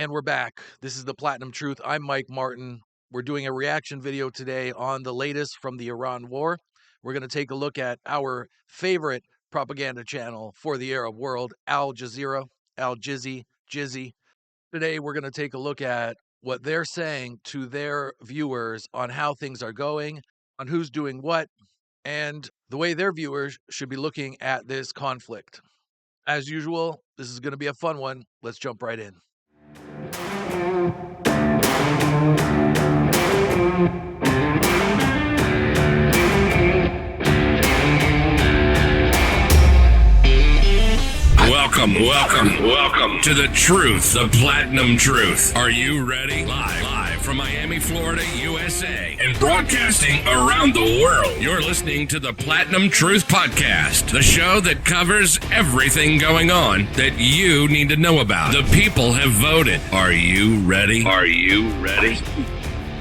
And we're back. This is the Platinum Truth. I'm Mike Martin. We're doing a reaction video today on the latest from the Iran war. We're going to take a look at our favorite propaganda channel for the Arab world, Al Jazeera, Al Jizzy. Today, we're going to take a look at what they're saying to their viewers on how things are going, on who's doing what, and the way their viewers should be looking at this conflict. As usual, this is going to be a fun one. Let's jump right in. Welcome to the truth, the Platinum Truth. Are you ready? Live from Miami, Florida, USA, and broadcasting around the world. You're listening to the Platinum Truth Podcast, the show that covers everything going on that you need to know about. The people have voted. Are you ready?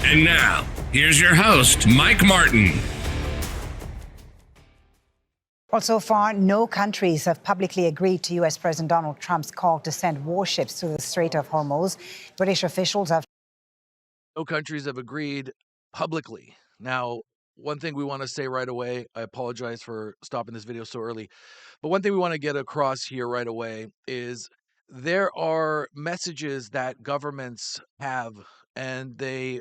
And now, here's your host, Mike Martin. Well, so far, no countries have publicly agreed to U.S. President Donald Trump's call to send warships through the Strait of Hormuz. British officials have... No countries have agreed publicly. Now, one thing we want to say right away, I apologize for stopping this video so early, but one thing we want to get across here right away is there are messages that governments have, and they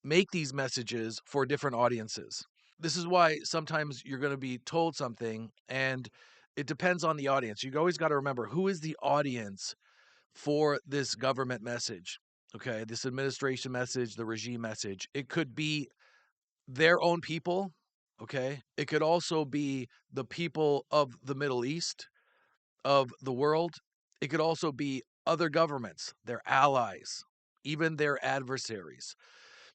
make these messages for different audiences. This is why sometimes you're going to be told something, and it depends on the audience. You always got to remember, who is the audience for this government message? Okay, this administration message, the regime message. It could be their own people, okay? It could also be the people of the Middle East, of the world. It could also be other governments, their allies, even their adversaries.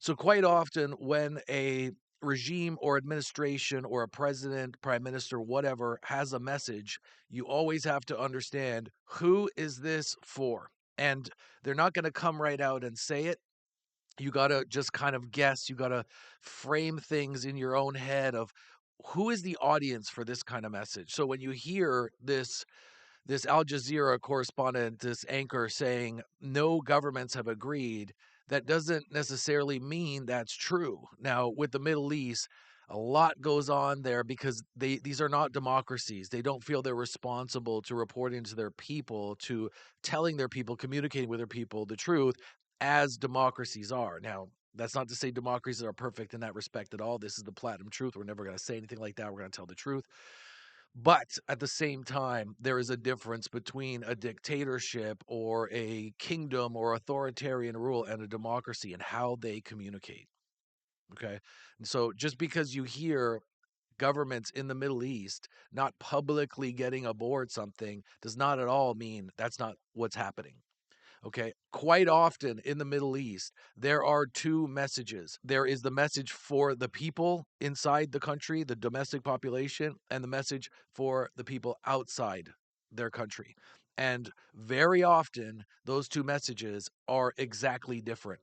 So quite often when a regime or administration or a president, prime minister, whatever, has a message, you always have to understand, who is this for? And they're not going to come right out and say it. You got to just kind of guess. You got to frame things in your own head of who is the audience for this kind of message. So when you hear this Al Jazeera correspondent, this anchor saying no governments have agreed, that doesn't necessarily mean that's true. Now, with the Middle East, a lot goes on there because these are not democracies. They don't feel they're responsible to reporting to their people, to telling their people, communicating with their people the truth as democracies are. Now, that's not to say democracies are perfect in that respect at all. This is the Platinum Truth. We're never going to say anything like that. We're going to tell the truth. But at the same time, there is a difference between a dictatorship or a kingdom or authoritarian rule and a democracy and how they communicate. Okay. And so just because you hear governments in the Middle East not publicly getting aboard something does not at all mean that's not what's happening. Okay, quite often in the Middle East, there are two messages. There is the message for the people inside the country, the domestic population, and the message for the people outside their country. And very often, those two messages are exactly different.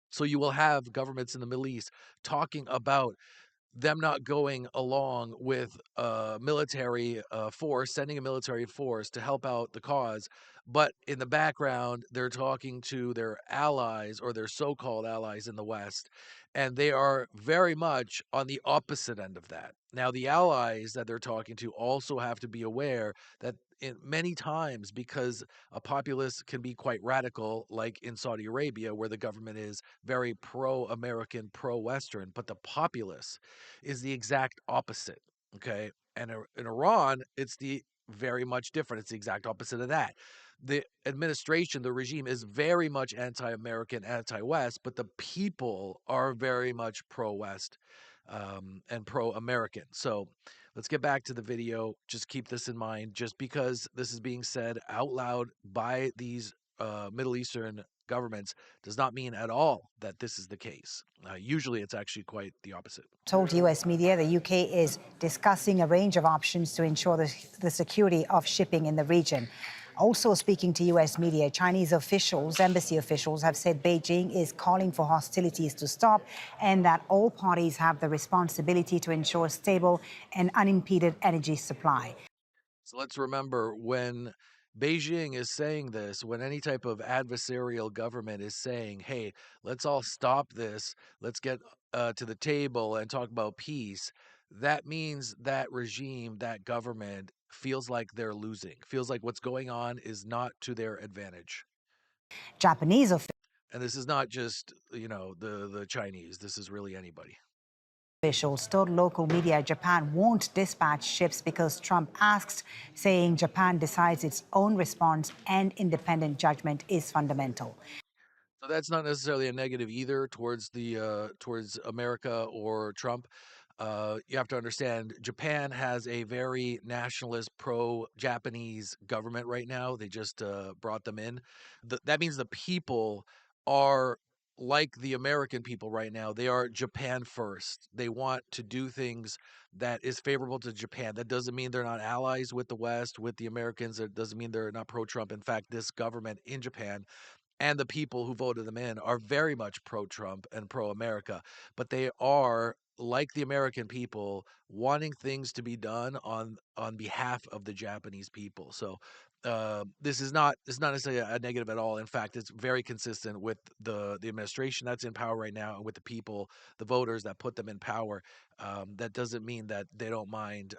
So you will have governments in the Middle East talking about them not going along with a military force, sending a military force to help out the cause. But in the background, they're talking to their allies or their so-called allies in the West, and they are very much on the opposite end of that. Now, the allies that they're talking to also have to be aware that many times, because a populace can be quite radical, like in Saudi Arabia, where the government is very pro-American, pro-Western, but the populace is the exact opposite, okay? And in Iran, it's the very much different. It's the exact opposite of that. The administration, the regime is very much anti-American, anti-West, but the people are very much pro-West and pro-American. So let's get back to the video. Just keep this in mind. Just because this is being said out loud by these Middle Eastern governments does not mean at all that this is the case. Usually it's actually quite the opposite. Told U.S. media the U.K. is discussing a range of options to ensure the security of shipping in the region. Also speaking to U.S. media, Chinese officials, embassy officials, have said Beijing is calling for hostilities to stop and that all parties have the responsibility to ensure stable and unimpeded energy supply. So let's remember, when Beijing is saying this when any type of adversarial government is saying, hey, let's all stop this, let's get to the table and talk about peace. That means that regime, that government feels like they're losing, feels like what's going on is not to their advantage. Japanese And this is not just, the Chinese, this is really anybody. officials told local media Japan won't dispatch ships because Trump asked, saying Japan decides its own response and independent judgment is fundamental. So that's not necessarily a negative either towards America or Trump. You have to understand, Japan has a very nationalist, pro-Japanese government right now. They just brought them in. That means the people are like the American people right now. They are Japan first. They want to do things that is favorable to Japan. That doesn't mean they're not allies with the West, with the Americans. It doesn't mean they're not pro-Trump. In fact, this government in Japan and the people who voted them in are very much pro-Trump and pro-America, but they are like the American people wanting things to be done on behalf of the Japanese people. So this is not necessarily a negative at all. In fact, it's very consistent with the administration that's in power right now and with the people, the voters that put them in power. That doesn't mean that they don't mind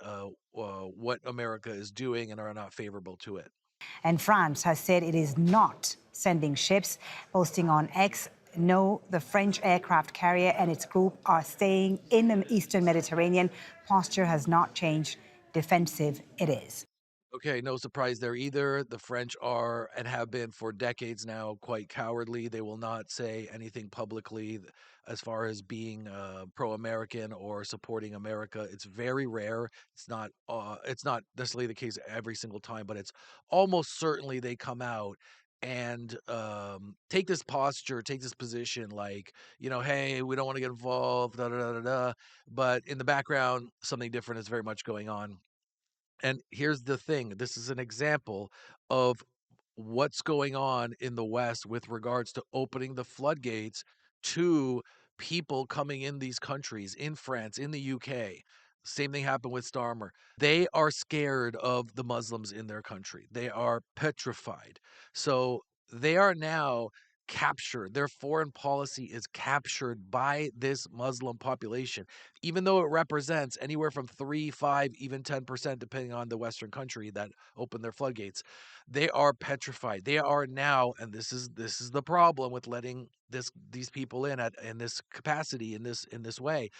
what America is doing and are not favorable to it. And France has said it is not sending ships, posting on X. No, the French aircraft carrier and its group are staying in the eastern Mediterranean. Posture has not changed. Defensive it is. Okay, no surprise there either. The French are and have been for decades now quite cowardly. They will not say anything publicly as far as being pro-American or supporting America. It's very rare. It's not necessarily the case every single time, but it's almost certainly they come out and take this posture, take this position, like, hey, we don't want to get involved, da da da da da. But in the background, something different is very much going on. And here's the thing, this is an example of what's going on in the West with regards to opening the floodgates to people coming in these countries, in France, in the UK. Same thing happened with Starmer. They are scared of the Muslims in their country. They are petrified. So they are now captured. Their foreign policy is captured by this Muslim population, even though it represents anywhere from 3, 5, even 10%, depending on the Western country that opened their floodgates. They are petrified. They are now, and this is the problem with letting these people in this capacity, in this way.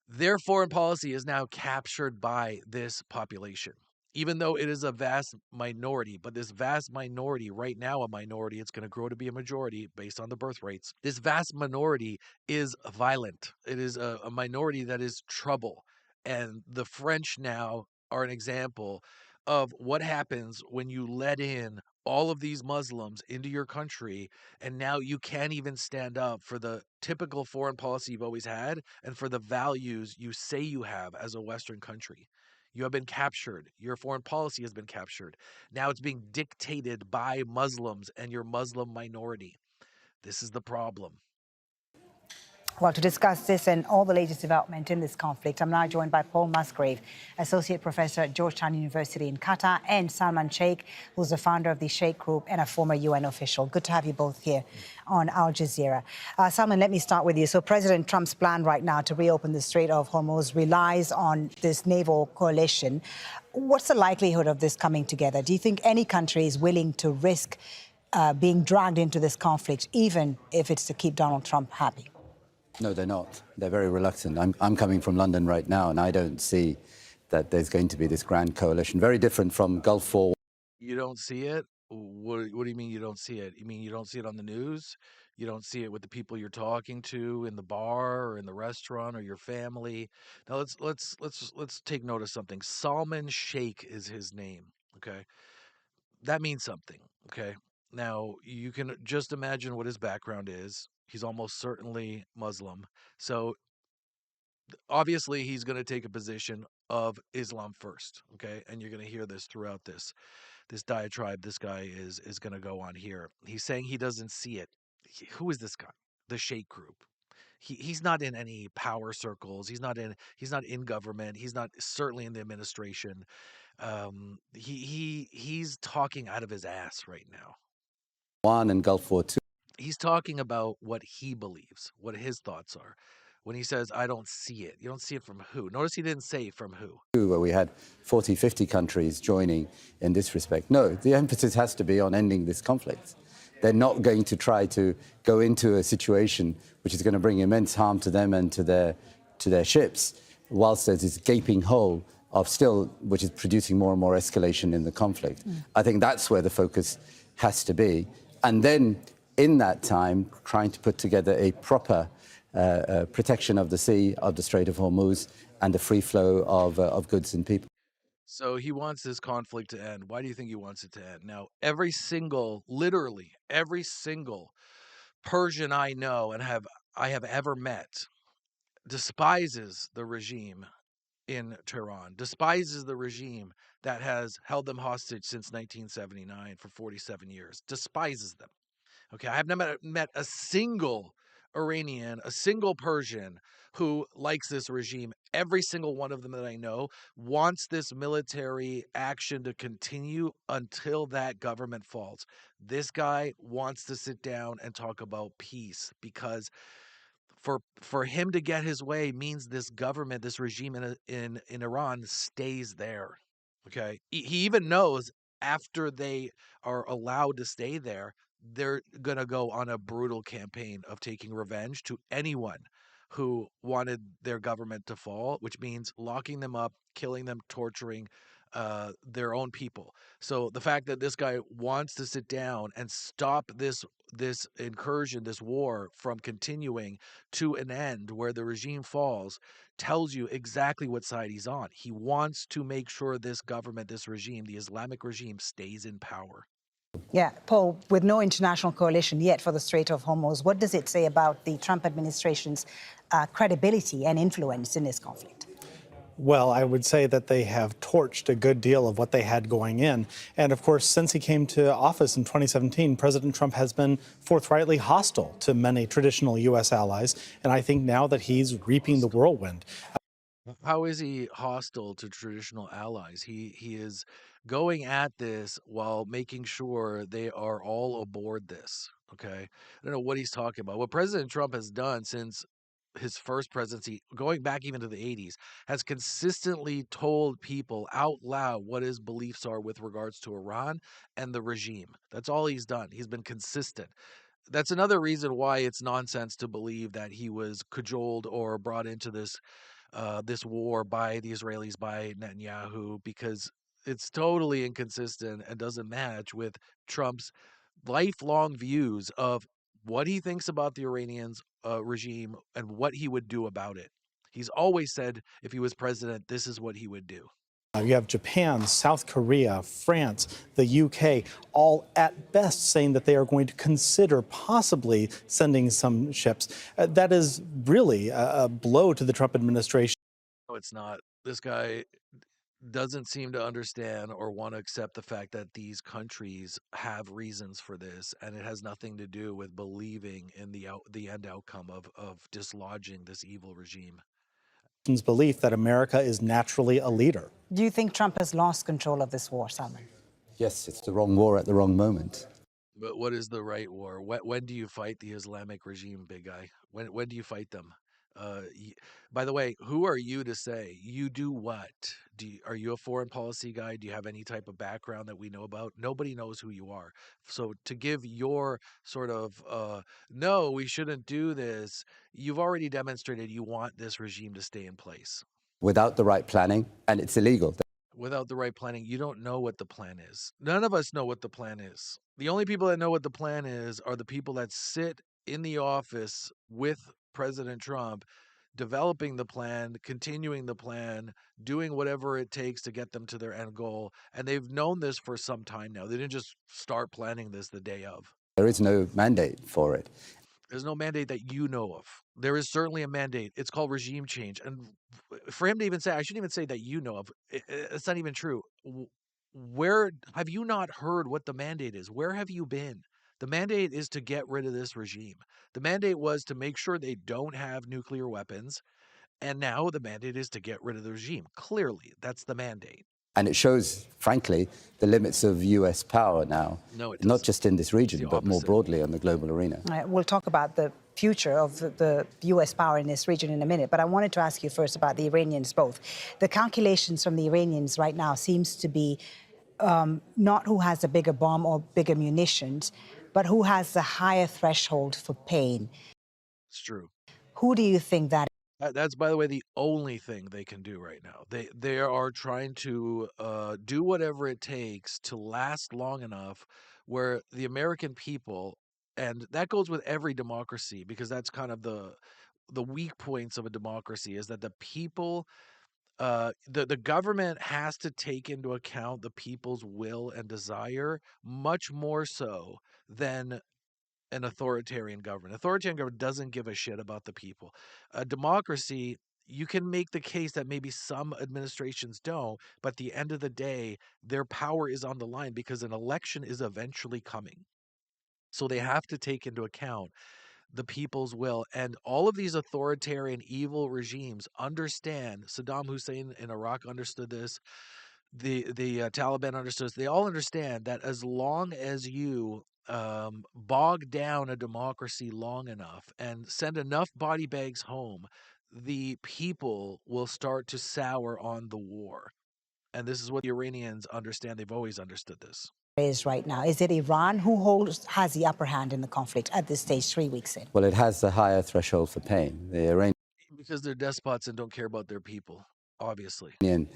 Their foreign policy is now captured by this population, even though it is a vast minority. But this vast minority, right now a minority, it's going to grow to be a majority based on the birth rates. This vast minority is violent. It is a minority that is trouble. And the French now are an example of what happens when you let in all of these Muslims into your country, and now you can't even stand up for the typical foreign policy you've always had and for the values you say you have as a Western country. You have been captured. Your foreign policy has been captured. Now it's being dictated by Muslims and your Muslim minority. This is the problem. Well, to discuss this and all the latest development in this conflict, I'm now joined by Paul Musgrave, Associate Professor at Georgetown University in Qatar, and Salman Shaikh, who's the founder of the Shaik Group and a former UN official. Good to have you both here on Al Jazeera. Salman, let me start with you. So President Trump's plan right now to reopen the Strait of Hormuz relies on this naval coalition. What's the likelihood of this coming together? Do you think any country is willing to risk being dragged into this conflict, even if it's to keep Donald Trump happy? No, they're not. They're very reluctant. I'm coming from London right now, and I don't see that there's going to be this grand coalition. Very different from Gulf War. You don't see it? What do you mean you don't see it? You mean you don't see it on the news? You don't see it with the people you're talking to in the bar or in the restaurant or your family? Now let's take note of something. Salman Sheikh is his name. Okay, that means something. Okay, now you can just imagine what his background is. He's almost certainly Muslim. So obviously he's going to take a position of Islam first. Okay, and you're going to hear this throughout this diatribe this guy is going to go on here. He's saying he doesn't see it. Who is this guy? The Shaik Group. He's not in any power circles. He's not in government. He's not certainly in the administration. He's talking out of his ass right now. One and Gulf War II. He's talking about what he believes, what his thoughts are. When he says, I don't see it, you don't see it from who? Notice he didn't say from who. Where we had 40, 50 countries joining in this respect. No, the emphasis has to be on ending this conflict. They're not going to try to go into a situation which is going to bring immense harm to them and to their ships, whilst there's this gaping hole of still, which is producing more and more escalation in the conflict. I think that's where the focus has to be. And then, in that time, trying to put together a proper protection of the sea, of the Strait of Hormuz, and the free flow of goods and people. So he wants this conflict to end. Why do you think he wants it to end? Now, literally every single Persian I know and I have ever met despises the regime in Tehran, despises the regime that has held them hostage since 1979 for 47 years, despises them. Okay, I have never met a single Iranian, a single Persian who likes this regime. Every single one of them that I know wants this military action to continue until that government falls. This guy wants to sit down and talk about peace because for him to get his way means this government, this regime in Iran stays there. Okay, he even knows after they are allowed to stay there, they're gonna go on a brutal campaign of taking revenge to anyone who wanted their government to fall, which means locking them up, killing them, torturing their own people. So the fact that this guy wants to sit down and stop this incursion, this war from continuing to an end where the regime falls tells you exactly what side he's on. He wants to make sure this government, this regime, the Islamic regime, stays in power. Yeah, Paul, with no international coalition yet for the Strait of Hormuz, what does it say about the Trump administration's credibility and influence in this conflict? Well, I would say that they have torched a good deal of what they had going in. And of course, since he came to office in 2017, President Trump has been forthrightly hostile to many traditional U.S. allies. And I think now that he's reaping the whirlwind. How is he hostile to traditional allies? He is going at this while making sure they are all aboard this. Okay. I don't know what he's talking about. What President Trump has done since his first presidency, going back even to the 80s, has consistently told people out loud what his beliefs are with regards to Iran and the regime. That's all he's done. He's been consistent. That's another reason why it's nonsense to believe that he was cajoled or brought into this war by the Israelis, by Netanyahu, because it's totally inconsistent and doesn't match with Trump's lifelong views of what he thinks about the Iranians regime and what he would do about it. He's always said if he was president, this is what he would do. You have Japan, South Korea, France, the UK, all at best saying that they are going to consider possibly sending some ships. That is really a blow to the Trump administration. No, it's not. This guy doesn't seem to understand or want to accept the fact that these countries have reasons for this, and it has nothing to do with believing in the end outcome of dislodging this evil regime. Belief that America is naturally a leader. Do you think Trump has lost control of this war, Salman? Yes, it's the wrong war at the wrong moment. But what is the right war? When do you fight the Islamic regime, big guy? When do you fight them? By the way, who are you to say you do what? Are you a foreign policy guy? Do you have any type of background that we know about? Nobody knows who you are. So to give your sort of no, we shouldn't do this. You've already demonstrated you want this regime to stay in place. Without the right planning, and it's illegal. Without the right planning, you don't know what the plan is. None of us know what the plan is. The only people that know what the plan is are the people that sit in the office with President Trump, developing the plan, continuing the plan, doing whatever it takes to get them to their end goal. And they've known this for some time now. They didn't just start planning this the day of. There is no mandate for it. There's no mandate that you know of. There is certainly a mandate. It's called regime change. And for him to even say, I shouldn't even say that you know of, it's not even true. Where have you not heard what the mandate is? Where have you been? The mandate is to get rid of this regime. The mandate was to make sure they don't have nuclear weapons. And now the mandate is to get rid of the regime. Clearly, that's the mandate. And it shows, frankly, the limits of US power now, No, it not doesn't. just in this It's region, the but more opposite. broadly on the global arena. We'll talk about the future of the U.S. power in this region in a minute, but I wanted to ask you first about the Iranians both. The calculations from the Iranians right now seems to be not who has the bigger bomb or bigger munitions, but who has the higher threshold for pain. It's true. Who do you think that That's, by the way, the only thing they can do right now. They are trying to do whatever it takes to last long enough where the American people, and that goes with every democracy, because that's kind of the weak points of a democracy, is that the people, the government has to take into account the people's will and desire much more so than an authoritarian government. Authoritarian government doesn't give a shit about the people. A democracy, you can make the case that maybe some administrations don't, but at the end of the day, their power is on the line because an election is eventually coming. So they have to take into account the people's will. And all of these authoritarian, evil regimes understand. Saddam Hussein in Iraq understood this. The Taliban understood this. They all understand that as long as you bog down a democracy long enough and send enough body bags home, the people will start to sour on the war. And this is what the Iranians understand. They've always understood this. is right now? Is it Iran who has the upper hand in the conflict at this stage, 3 weeks in? Well, it has the higher threshold for pain. The Because they're despots and don't care about their people, obviously. Iranian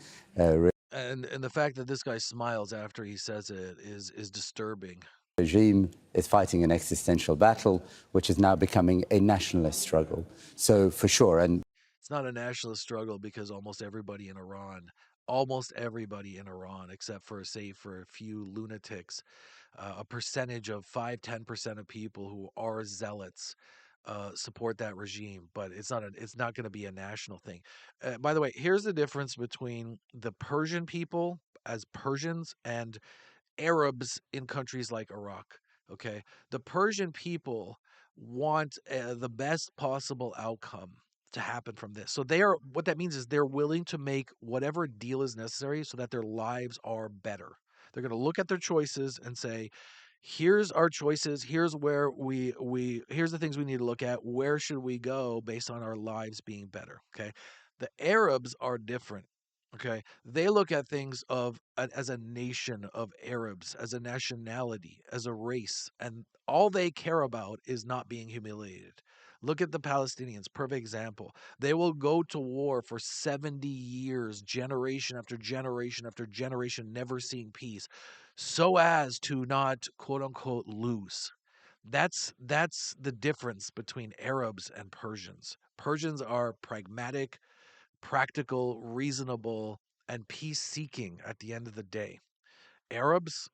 And the fact that this guy smiles after he says it is disturbing. regime is fighting an existential battle, which is now becoming a nationalist struggle. So, for sure, and It's not a nationalist struggle because almost everybody in Iran, except for, say, for a few lunatics, a percentage of 5-10% of people who are zealots support that regime. But it's not going to be a national thing. By the way, here's the difference between the Persian people as Persians and Arabs in countries like Iraq. Okay, the Persian people want the best possible outcome to happen from this. So what that means is they're willing to make whatever deal is necessary so that their lives are better. They're going to look at their choices and say, here's our choices, here's where here's the things we need to look at, where should we go based on our lives being better. Okay, the Arabs are different. Okay, they look at things as a nation of Arabs, as a nationality, as a race, and all they care about is not being humiliated. Look at the Palestinians, perfect example. They will go to war for 70 years, generation after generation after generation, never seeing peace, so as to not, quote unquote, lose. That's the difference between Arabs and Persians. Persians are pragmatic, practical, reasonable, and peace seeking at the end of the day. Arabs,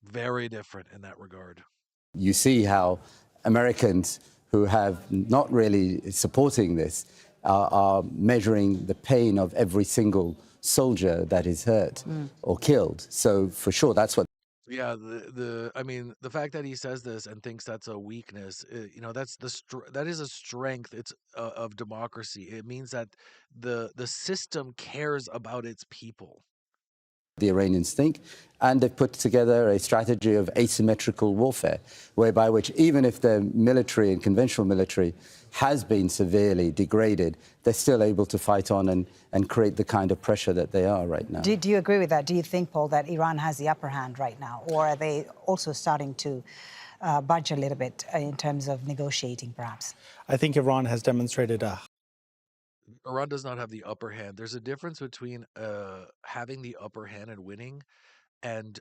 very different in that regard. you see how Americans who have not really supporting this are measuring the pain of every single soldier that is hurt or killed. So for sure, that's what Yeah, I mean, the fact that he says this and thinks that's a weakness, that is a strength. It's of democracy. It means that the system cares about its people. the Iranians think, and they've put together a strategy of asymmetrical warfare, whereby which even if their military and conventional military has been severely degraded, they're still able to fight on and create the kind of pressure that they are right now. Do you agree with that? Do you think, Paul, that Iran has the upper hand right now? Or are they also starting to budge a little bit in terms of negotiating, perhaps? I think Iran has demonstrated Iran does not have the upper hand. There's a difference between having the upper hand and winning and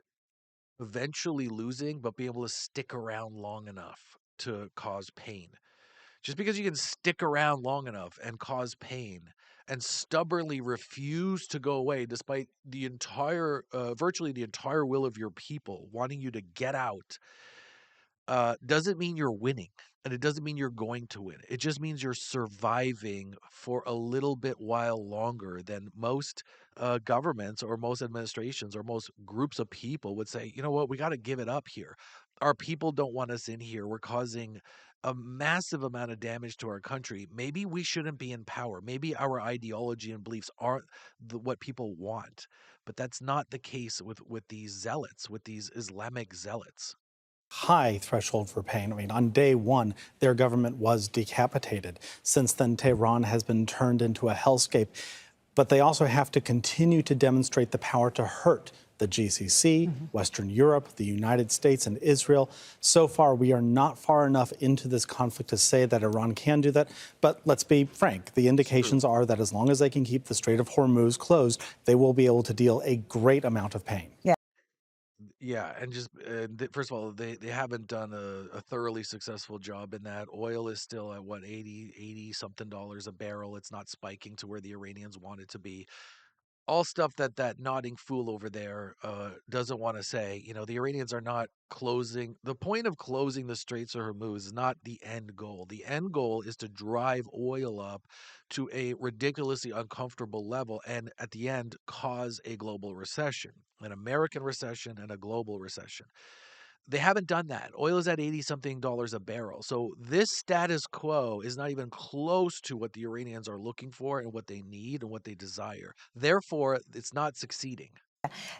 eventually losing, but be able to stick around long enough to cause pain. Just because you can stick around long enough and cause pain and stubbornly refuse to go away despite the entire, virtually the entire will of your people wanting you to get out, doesn't mean you're winning. And it doesn't mean you're going to win. It just means you're surviving for a little bit while longer than most governments or most administrations or most groups of people would say, you know what, we got to give it up here. our people don't want us in here. We're causing a massive amount of damage to our country. Maybe we shouldn't be in power. Maybe our ideology and beliefs aren't what people want. But that's not the case with these zealots, with these Islamic zealots. High threshold for pain. I mean, on day one, their government was decapitated. Since then, Tehran has been turned into a hellscape. But they also have to continue to demonstrate the power to hurt the GCC, Western Europe, the United States, and Israel. So far, we are not far enough into this conflict to say that Iran can do that. But let's be frank, the indications are that as long as they can keep the Strait of Hormuz closed, they will be able to deal a great amount of pain. Yeah, and just first of all, they haven't done a thoroughly successful job in that. Oil is still at what, 80 something dollars a barrel. It's not spiking to where the Iranians want it to be. All stuff that that nodding fool over there doesn't want to say. You know, the Iranians are not closing. The point of closing the Straits of Hormuz is not the end goal. The end goal is to drive oil up to a ridiculously uncomfortable level and at the end cause a global recession, an American recession and a global recession. They haven't done that. Oil is at 80 something dollars a barrel. So this status quo is not even close to what the Iranians are looking for and what they need and what they desire. Therefore, it's not succeeding.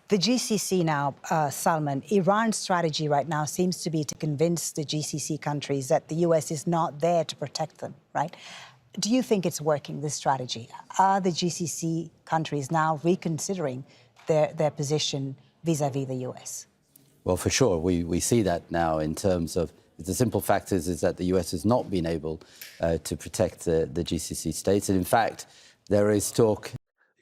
The GCC now, Salman, Iran's strategy right now seems to be to convince the GCC countries that the U.S. is not there to protect them, right? Do you think it's working, this strategy? Are the GCC countries now reconsidering their position vis-a-vis the U.S.? Well, for sure, we see that now in terms of the simple fact is that the US has not been able to protect the GCC states. And in fact, there is talk.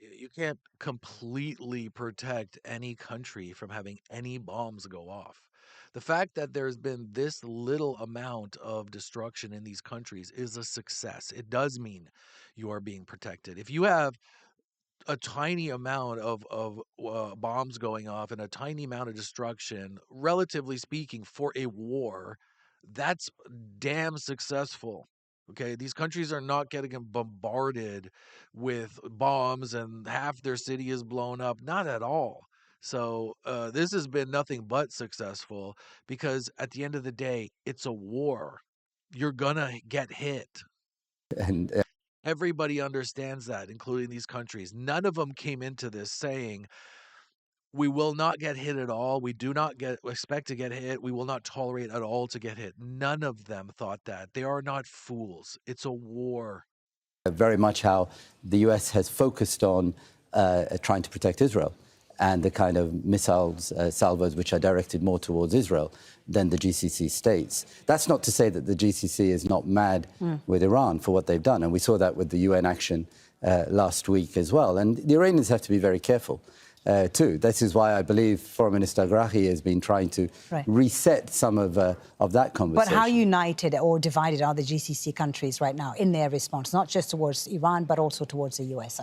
You can't completely protect any country from having any bombs go off. The fact that there's been this little amount of destruction in these countries is a success. It does mean you are being protected. If you have a tiny amount of bombs going off and a tiny amount of destruction, relatively speaking, for a war, that's damn successful. Okay, these countries are not getting bombarded with bombs and half their city is blown up. Not at all. So this has been nothing but successful because at the end of the day, it's a war. You're gonna get hit. And Everybody understands that, including these countries. None of them came into this saying, we will not get hit at all. We do not expect to get hit. We will not tolerate at all to get hit. None of them thought that. They are not fools. It's a war. very much how the US has focused on trying to protect Israel and the kind of missiles, salvos, which are directed more towards Israel than the GCC states. That's not to say that the GCC is not mad with Iran for what they've done. And we saw that with the UN action last week as well. And the Iranians have to be very careful too. This is why I believe Foreign Minister Agrahi has been trying to reset some of that conversation. But how united or divided are the GCC countries right now in their response, not just towards Iran, but also towards the US?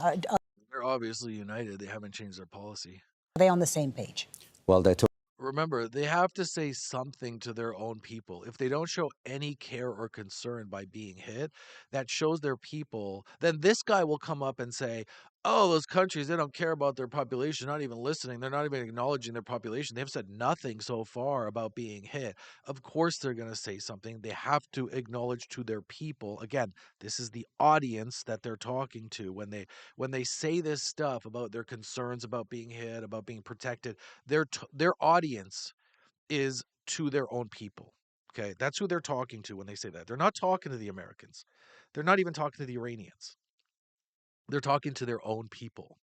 They're obviously united. They haven't changed their policy. Are they on the same page? Well, they're talking. Remember, they have to say something to their own people. If they don't show any care or concern by being hit, that shows their people, then this guy will come up and say, oh, those countries, they don't care about their population, not even listening. They're not even acknowledging their population. They've said nothing so far about being hit. Of course, they're going to say something. They have to acknowledge to their people. Again, this is the audience that they're talking to. When they say this stuff about their concerns about being hit, about being protected, their audience is to their own people. Okay, that's who they're talking to when they say that. They're not talking to the Americans. They're not even talking to the Iranians. They're talking to their own people.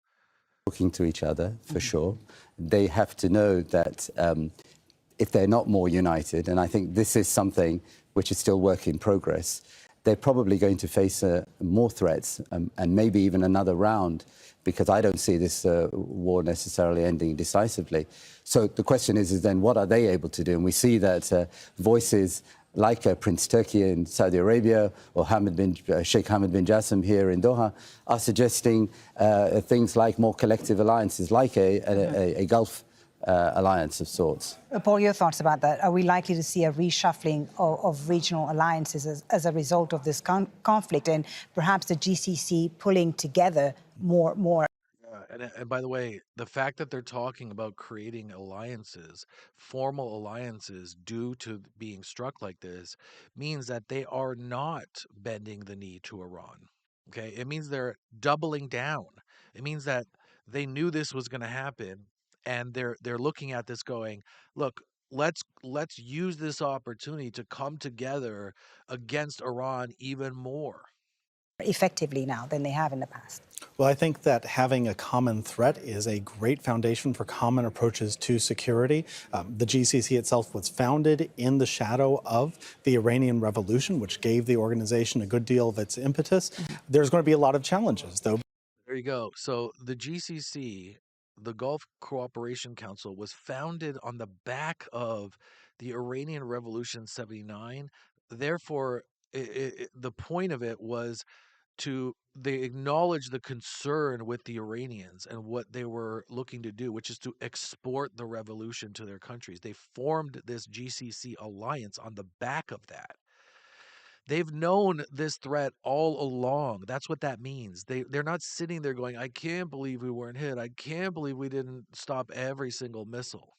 Talking to each other, for sure. They have to know that if they're not more united, and I think this is something which is still work in progress, they're probably going to face more threats and maybe even another round, because I don't see this war necessarily ending decisively. So the question is then what are they able to do? And we see that voices like Prince Turki in Saudi Arabia or Sheikh Hamad bin Jassim here in Doha are suggesting things like more collective alliances, like a Gulf alliance of sorts. Paul, your thoughts about that? Are we likely to see a reshuffling of regional alliances as a result of this conflict and perhaps the GCC pulling together more? And by the way, the fact that they're talking about creating alliances, formal alliances, due to being struck like this, means that they are not bending the knee to Iran. Okay, it means they're doubling down. It means that they knew this was going to happen, and they're looking at this going, look, let's use this opportunity to come together against Iran even more. Effectively now than they have in the past. Well, I think that having a common threat is a great foundation for common approaches to security. The GCC itself was founded in the shadow of the Iranian Revolution, which gave the organization a good deal of its impetus. There's going to be a lot of challenges, though. There you go. So the GCC, the Gulf Cooperation Council, was founded on the back of the Iranian Revolution 79. Therefore, the point of it was they acknowledge the concern with the Iranians and what they were looking to do, which is to export the revolution to their countries. They formed this GCC alliance on the back of that. They've known this threat all along. That's what that means. They're not sitting there going, I can't believe we weren't hit. I can't believe we didn't stop every single missile.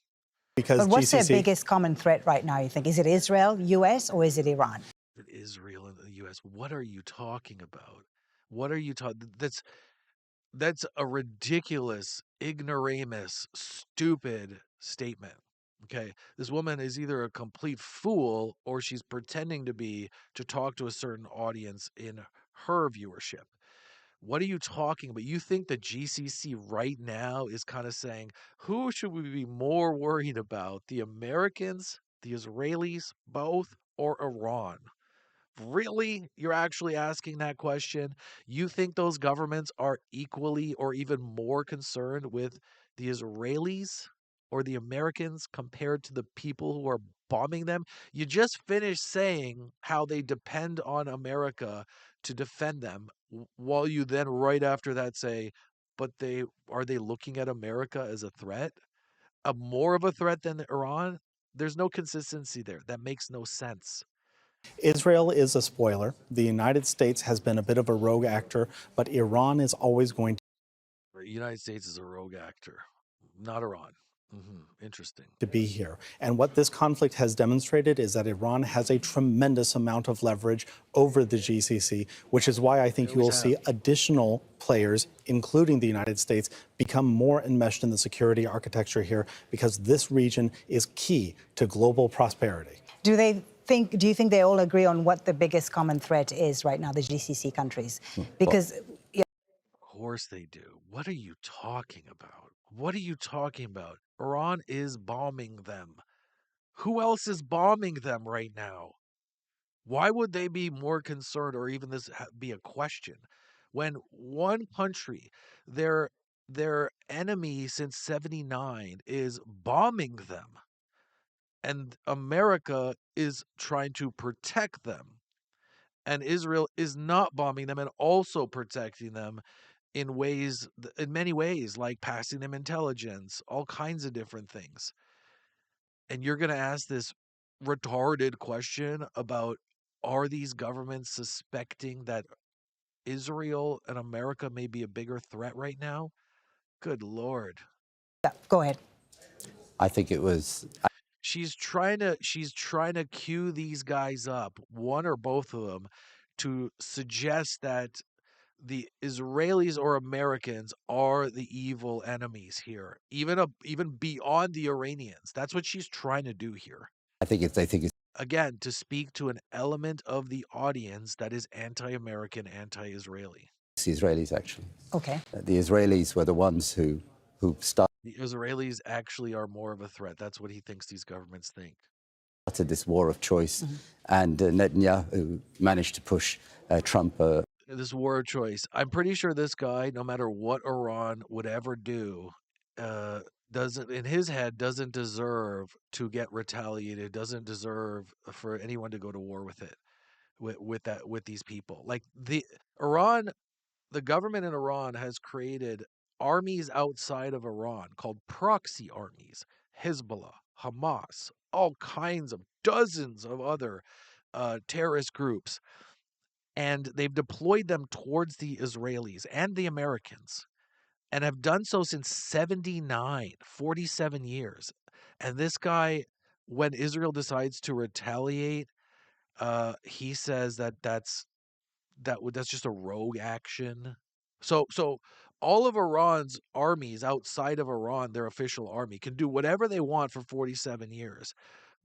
Because But what's their GCC biggest common threat right now, you think? Is it Israel, US, or is it Iran? Israel and the US. What are you talking about? What are you talking? That's a ridiculous, ignoramus, stupid statement. Okay. This woman is either a complete fool or she's pretending to be to talk to a certain audience in her viewership. What are you talking about? You think the GCC right now is kind of saying, who should we be more worried about? The Americans, the Israelis, both, or Iran? Really? You're actually asking that question? You think those governments are equally or even more concerned with the Israelis or the Americans compared to the people who are bombing them? You just finished saying how they depend on America to defend them, while you then right after that say, but they looking at America as a threat? A more of a threat than Iran? There's no consistency there. That makes no sense. Israel is a spoiler. The United States has been a bit of a rogue actor, but Iran is always going The United States is a rogue actor, not Iran. Interesting. to be here. And what this conflict has demonstrated is that Iran has a tremendous amount of leverage over the GCC, which is why I think you will see additional players, including the United States, become more enmeshed in the security architecture here, because this region is key to global prosperity. Do you think they all agree on what the biggest common threat is right now, the GCC countries? Because Of course they do. What are you talking about? What are you talking about? Iran is bombing them. Who else is bombing them right now? Why would they be more concerned, or even this be a question, when one country, their enemy since 79, is bombing them, and America is trying to protect them, and Israel is not bombing them and also protecting them in many ways, like passing them intelligence, all kinds of different things. And you're going to ask this retarded question about, are these governments suspecting that Israel and America may be a bigger threat right now? Good Lord. go ahead. I think it was. She's trying to cue these guys up, one or both of them, to suggest that the Israelis or Americans are the evil enemies here, even beyond the Iranians. That's what she's trying to do here. I think it's. They think it's. Again, to speak to an element of the audience that is anti-American, anti-Israeli. The Israelis, actually. Okay. The Israelis were the ones who started The Israelis actually are more of a threat. That's what he thinks these governments think. this war of choice, and Netanyahu managed to push Trump. This war of choice. I'm pretty sure this guy, no matter what Iran would ever do, doesn't, in his head, doesn't deserve to get retaliated, doesn't deserve for anyone to go to war with it, with these people. Like the government in Iran has created armies outside of Iran called proxy armies, Hezbollah, Hamas, all kinds of dozens of other terrorist groups. And they've deployed them towards the Israelis and the Americans. and have done so since 79, 47 years. And this guy, when Israel decides to retaliate, he says that's just a rogue action. So all of Iran's armies outside of Iran, their official army, can do whatever they want for 47 years.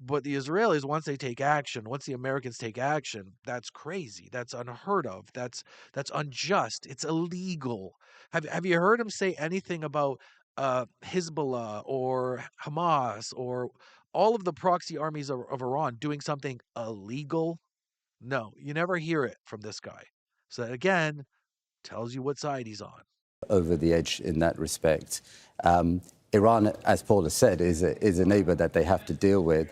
But the Israelis, once they take action, once the Americans take action, that's crazy. That's unheard of. That's unjust. It's illegal. Have you heard him say anything about Hezbollah or Hamas or all of the proxy armies of Iran doing something illegal? No, you never hear it from this guy. So that again tells you what side he's on. Over the edge in that respect. Iran, as Paul has said, is a neighbor that they have to deal with.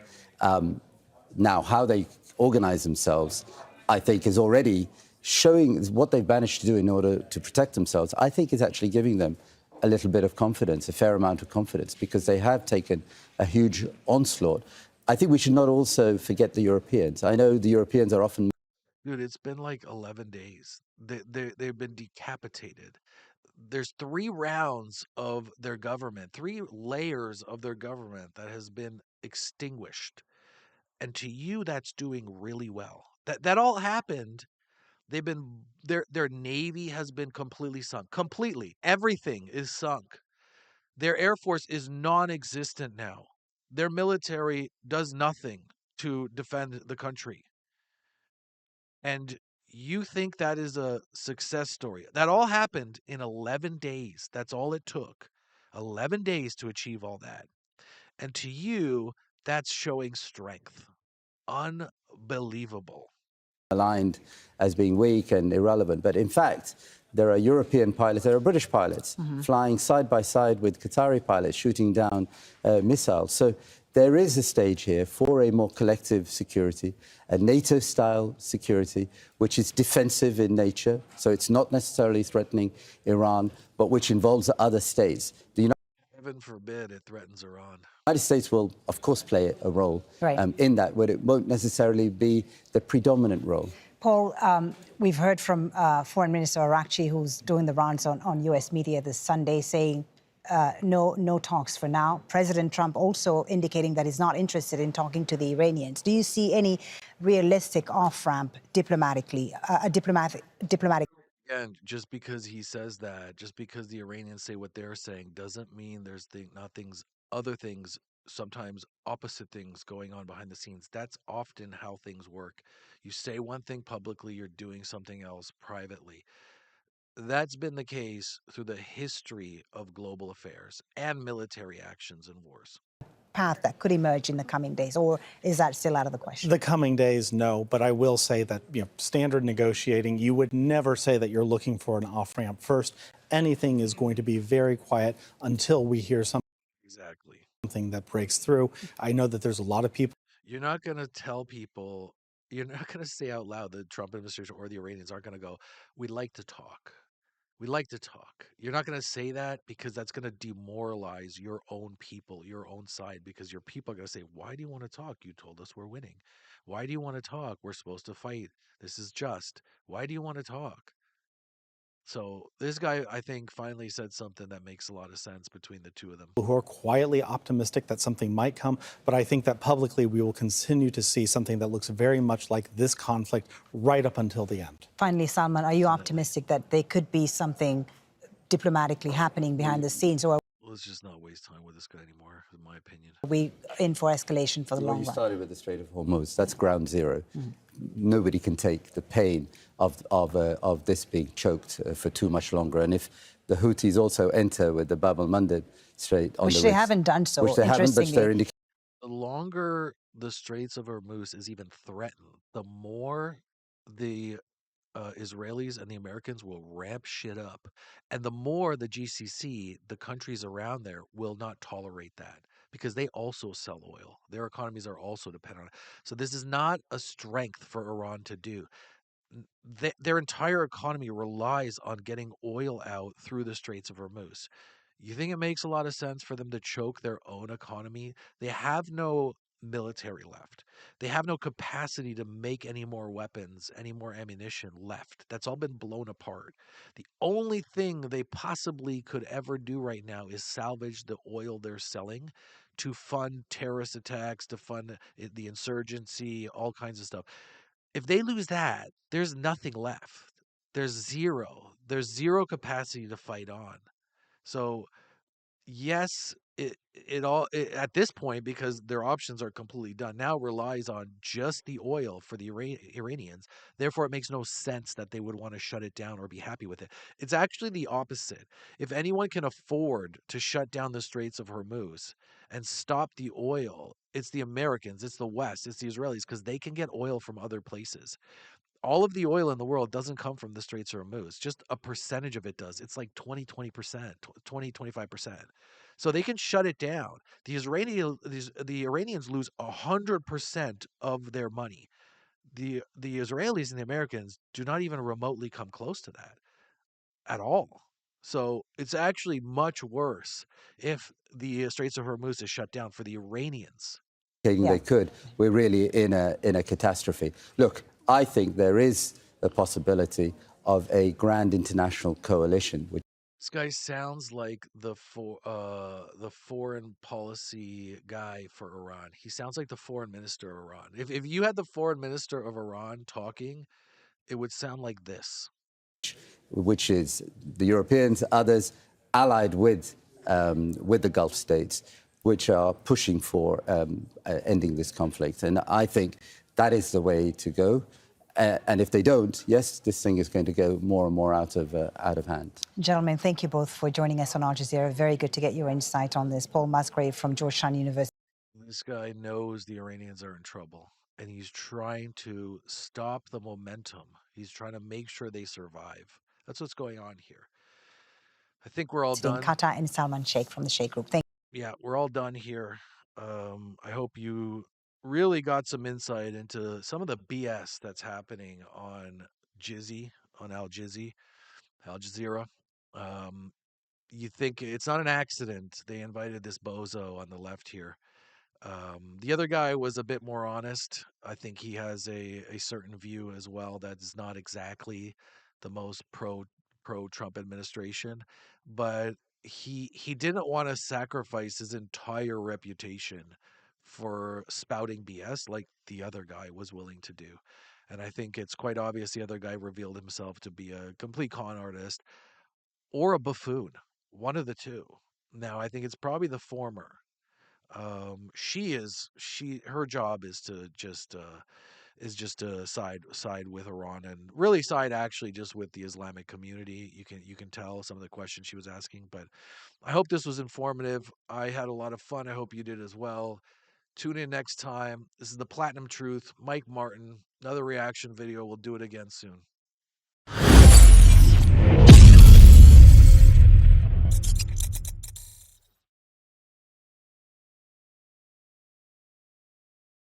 Now, how they organize themselves, I think, is already showing what they've managed to do in order to protect themselves. I think is actually giving them a little bit of confidence, a fair amount of confidence, because they have taken a huge onslaught. I think we should not also forget the Europeans. I know the Europeans are often... Dude, it's been like 11 days. They've been decapitated. There's 3 rounds of their government, 3 layers of their government that has been extinguished. And to you, that's doing really well. That all happened. They've been their navy has been completely sunk. Completely. Everything is sunk. Their air force is non-existent now. Their military does nothing to defend the country. And you think that is a success story. That all happened in 11 days. That's all it took. 11 days to achieve all that. And to you, that's showing strength. Unbelievable. aligned as being weak and irrelevant. But in fact, there are European pilots, there are British pilots flying side by side with Qatari pilots shooting down missiles. So there is a stage here for a more collective security, a NATO-style security, which is defensive in nature. So it's not necessarily threatening Iran, but which involves other states. The Heaven forbid it threatens Iran. United States will, of course, play a role Right. in that, but it won't necessarily be the predominant role. Paul, we've heard from Foreign Minister Arakchi, who's doing the rounds on U.S. media this Sunday, saying no talks for now. President Trump also indicating that he's not interested in talking to the Iranians. Do you see any realistic off-ramp diplomatically, diplomatic? Again, just because he says that, just because the Iranians say what they're saying, doesn't mean there's not things, other things, sometimes opposite things going on behind the scenes. That's often how things work. You say one thing publicly, you're doing something else privately. That's been the case through the history of global affairs and military actions and wars. Path that could emerge in the coming days, or is that still out of the question? The coming days, no. But I will say that, standard negotiating, you would never say that you're looking for an off-ramp first. Anything is going to be very quiet until we hear Exactly. something that breaks through. I know that there's a lot of people. You're not going to tell people, you're not going to say out loud, the Trump administration or the Iranians aren't going to go, we'd like to talk. We like to talk. You're not going to say that because that's going to demoralize your own people, your own side, because your people are going to say, why do you want to talk? You told us we're winning. Why do you want to talk? We're supposed to fight. This is just. Why do you want to talk? So this guy, I think, finally said something that makes a lot of sense between the two of them. Who are quietly optimistic that something might come, but I think that publicly we will continue to see something that looks very much like this conflict right up until the end. Finally, Salman, are you optimistic that there could be something diplomatically happening behind the scenes, or Let's just not waste time with this guy anymore, in my opinion. are we in for escalation for the long You run? started with the Strait of Hormuz. That's ground zero. Nobody can take the pain of this being choked for too much longer. And if the Houthis also enter with the Bab el-Mandeb Strait on Which the they ridge- haven't done so, which they haven't, but they're interestingly. The longer the Straits of Hormuz is even threatened, the more the Israelis and the Americans will ramp shit up. And the more the GCC, the countries around there, will not tolerate that because they also sell oil. Their economies are also dependent on it. So this is not a strength for Iran to do. Their entire economy relies on getting oil out through the Straits of Hormuz. You think it makes a lot of sense for them to choke their own economy? They have no military left. They have no capacity to make any more weapons, any more ammunition left. That's all been blown apart. The only thing they possibly could ever do right now is salvage the oil they're selling to fund terrorist attacks, to fund the insurgency, all kinds of stuff. If they lose that, there's nothing left. There's zero. There's zero capacity to fight on. So yes, at this point, because their options are completely done, now relies on just the oil for the Iranians. Therefore, it makes no sense that they would want to shut it down or be happy with it. It's actually the opposite. If anyone can afford to shut down the Straits of Hormuz and stop the oil, it's the Americans, it's the West, it's the Israelis, because they can get oil from other places. All of the oil in the world doesn't come from the Straits of Hormuz. Just a percentage of it does. It's like 20%, 25%. So they can shut it down. The Iranians lose 100% of their money. The Israelis and the Americans do not even remotely come close to that at all. So it's actually much worse if the Straits of Hormuz is shut down for the Iranians. They could. We're really in a catastrophe. Look, I think there is a possibility of a grand international coalition, which This guy sounds like the foreign policy guy for Iran. He sounds like the foreign minister of Iran. If you had the foreign minister of Iran talking, it would sound like this. which is the Europeans, others allied with the Gulf states, which are pushing for ending this conflict. And I think that is the way to go. And if they don't, yes, this thing is going to go more and more out of hand. Gentlemen, thank you both for joining us on Al Jazeera. Very good to get your insight on this. Paul Musgrave from Georgetown University. This guy knows the Iranians are in trouble, and he's trying to stop the momentum. He's trying to make sure they survive. That's what's going on here. I think we're all In done. Qatar and Salman Shaikh from the Shaik Group. Thank Yeah, we're all done here. I hope you really got some insight into some of the BS that's happening on Jizzy, on Al Jizzy, Al Jazeera. Um, you think it's not an accident they invited this bozo on the left here. The other guy was a bit more honest. I think he has a certain view as well that is not exactly the most pro Trump administration, but he didn't want to sacrifice his entire reputation for spouting BS like the other guy was willing to do. And I think it's quite obvious the other guy revealed himself to be a complete con artist or a buffoon, one of the two. Now, I think it's probably the former. Her job is just to side with Iran, and really side actually just with the Islamic community. You can tell some of the questions she was asking. But I hope this was informative. I had a lot of fun. I hope you did as well. Tune in next time. This is the Platinum Truth, Mike Martin. Another reaction video. We'll do it again soon.